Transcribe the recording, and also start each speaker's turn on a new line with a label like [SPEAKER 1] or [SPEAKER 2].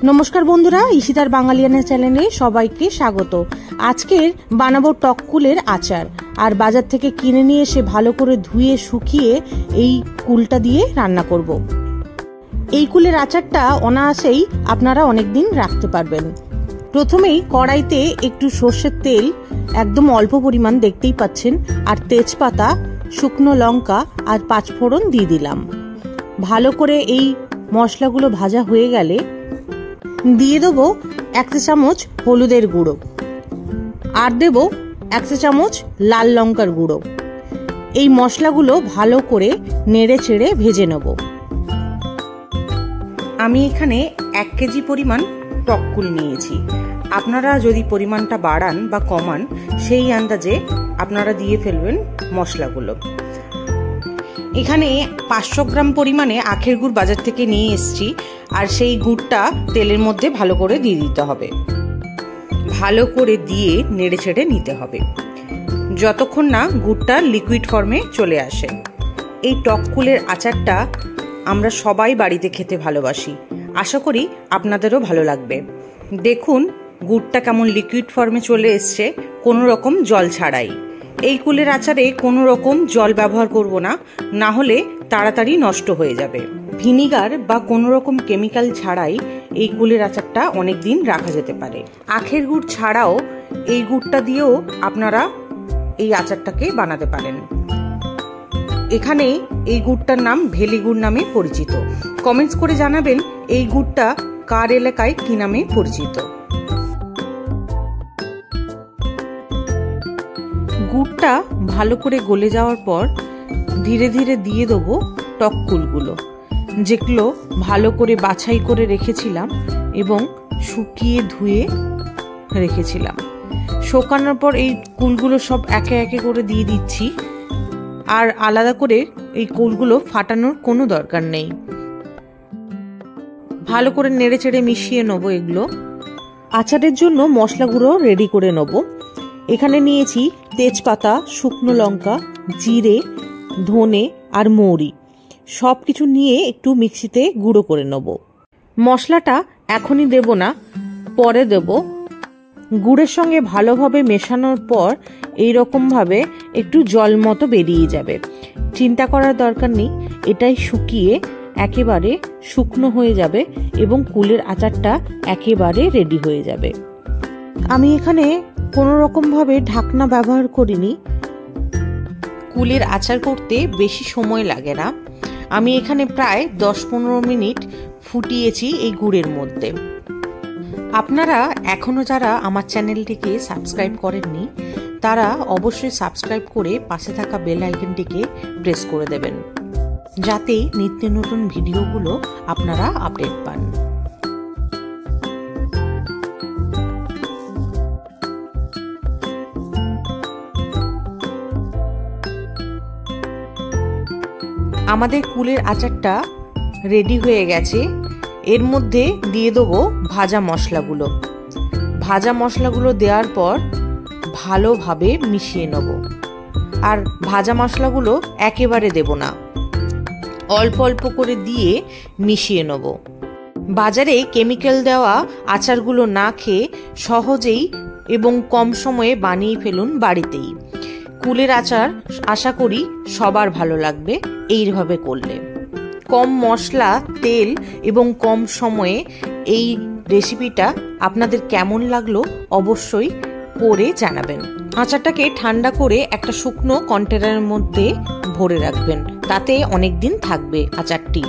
[SPEAKER 1] নমস্কার বন্ধুরা, ঈশিতার বাঙালিয়ানা চ্যানেলে সবাইকে স্বাগত। আজকের বানাবো টক কুলের আচার। আর বাজার থেকে কিনে নিয়ে এসে ভালো করে ধুয়ে শুকিয়ে এই কুলটা দিয়ে রান্না করব। এই কুলের আচারটা অনায়াসেই আপনারা অনেকদিন রাখতে পারবেন। প্রথমেই কড়াইতে একটু সর্ষের তেল, একদম অল্প পরিমাণ দেখতেই পাচ্ছেন, আর তেজপাতা, শুকনো লঙ্কা আর পাঁচফোড়ন দিয়ে দিলাম। ভালো করে এই মশলাগুলো ভাজা হয়ে গেলে দিয়ে দেবো 1 চা চামচ হলুদের গুঁড়ো, আর দেব 1 চা চামচ লাল লঙ্কার গুঁড়ো। এই মশলাগুলো ভালো করে নেড়ে চেড়ে ভেজে নেব। আমি এখানে 1 কেজি পরিমাণ টক কুল নিয়েছি। আপনারা যদি পরিমাণটা বাড়ান বা কমান সেই আন্দাজে আপনারা দিয়ে ফেলবেন মশলাগুলো। এখানে 500 গ্রাম পরিমাণে আখের গুড় বাজার থেকে নিয়ে এসেছি, আর সেই গুড়টা তেলের মধ্যে ভালো করে দিয়ে দিতে হবে। ভালো করে দিয়ে নেড়ে ছেড়ে নিতে হবে যতক্ষণ না গুড়টা লিকুইড ফর্মে চলে আসে। এই টক কুলের আচারটা আমরা সবাই বাড়িতে খেতে ভালোবাসি, আশা করি আপনাদেরও ভালো লাগবে। দেখুন গুড়টা কেমন লিকুইড ফর্মে চলে এসছে, কোনো রকম জল ছাড়াই। এই কুলের আচারে কোনো রকম জল ব্যবহার করব না, না হলে তাড়াতাড়ি নষ্ট হয়ে যাবে। ভিনিগার বা কোনো রকম কেমিক্যাল ছাড়াই এই কুলের আচারটা অনেক দিন রাখা যেতে পারে। আখের গুড় ছাড়াও এই গুড়টা দিয়েও আপনারা এই আচারটাকে বানাতে পারেন। এখানে এই গুড়টার নাম ভেলি গুড় নামে পরিচিত। কমেন্টস করে জানাবেন এই গুড়টা কার এলাকায় কি নামে পরিচিত। গুড়টা ভালো করে গলে যাওয়ার পর ধীরে ধীরে দিয়ে দেবো টক কুলগুলো, যেগুলো ভালো করে বাছাই করে রেখেছিলাম এবং শুকিয়ে ধুয়ে রেখেছিলাম। শুকানোর পর এই কুলগুলো সব একে একে করে দিয়ে দিচ্ছি, আর আলাদা করে এই কুলগুলো ফাটানোর কোনো দরকার নেই। ভালো করে নেড়ে চেড়ে মিশিয়ে নেবো এগুলো। আচারের জন্য মশলাগুলো রেডি করে নেবো। এখানে নিয়েছি তেজপাতা, শুকনো লঙ্কা, জিরে, ধনে আর মৌরি, সব কিছু নিয়ে একটু মিক্সিতে গুঁড়ো করে নেব। মশলাটা এখনই দেব না, পরে দেব। গুড়ের সঙ্গে ভালোভাবে মেশানোর পর এইরকমভাবে একটু জল মতো বেরিয়ে যাবে। চিন্তা করার দরকার নেই, এটাই শুকিয়ে একেবারে শুকনো হয়ে যাবে এবং কুলের আচারটা একেবারে রেডি হয়ে যাবে। আমি এখানে কোনো রকমভাবে ঢাকনা ব্যবহার করিনি। কুলের আচার করতে বেশি সময় লাগে না। আমি এখানে প্রায় 10-15 মিনিট ফুটিয়েছি এই গুড়ের মধ্যে। আপনারা এখনো যারা আমার চ্যানেলটিকে সাবস্ক্রাইব করেননি তারা অবশ্যই সাবস্ক্রাইব করে পাশে থাকা বেল আইকনটিকে প্রেস করে দেবেন, যাতে নিত্য নতুন ভিডিওগুলো আপনারা আপডেট পান। আমাদের কুলের আচারটা রেডি হয়ে গেছে। এর মধ্যে দিয়ে দেবো ভাজা মশলাগুলো। ভাজা মশলাগুলো দেওয়ার পর ভালোভাবে মিশিয়ে নেব। আর ভাজা মশলাগুলো একেবারে দেব না, অল্প অল্প করে দিয়ে মিশিয়ে নেব। বাজারে কেমিক্যাল দেওয়া আচারগুলো না খেয়ে সহজেই এবং কম সময়ে বানিয়ে ফেলুন বাড়িতেই। কুলের আচার আশা করি সবার ভালো লাগবে এইভাবে করলে। কম মশলা, তেল এবং কম সময়ে এই রেসিপিটা আপনাদের কেমন লাগলো অবশ্যই করে জানাবেন। আচারটাকে ঠান্ডা করে একটা শুকনো কন্টেনারের মধ্যে ভরে রাখবেন, তাতে অনেক দিন থাকবে আচারটি।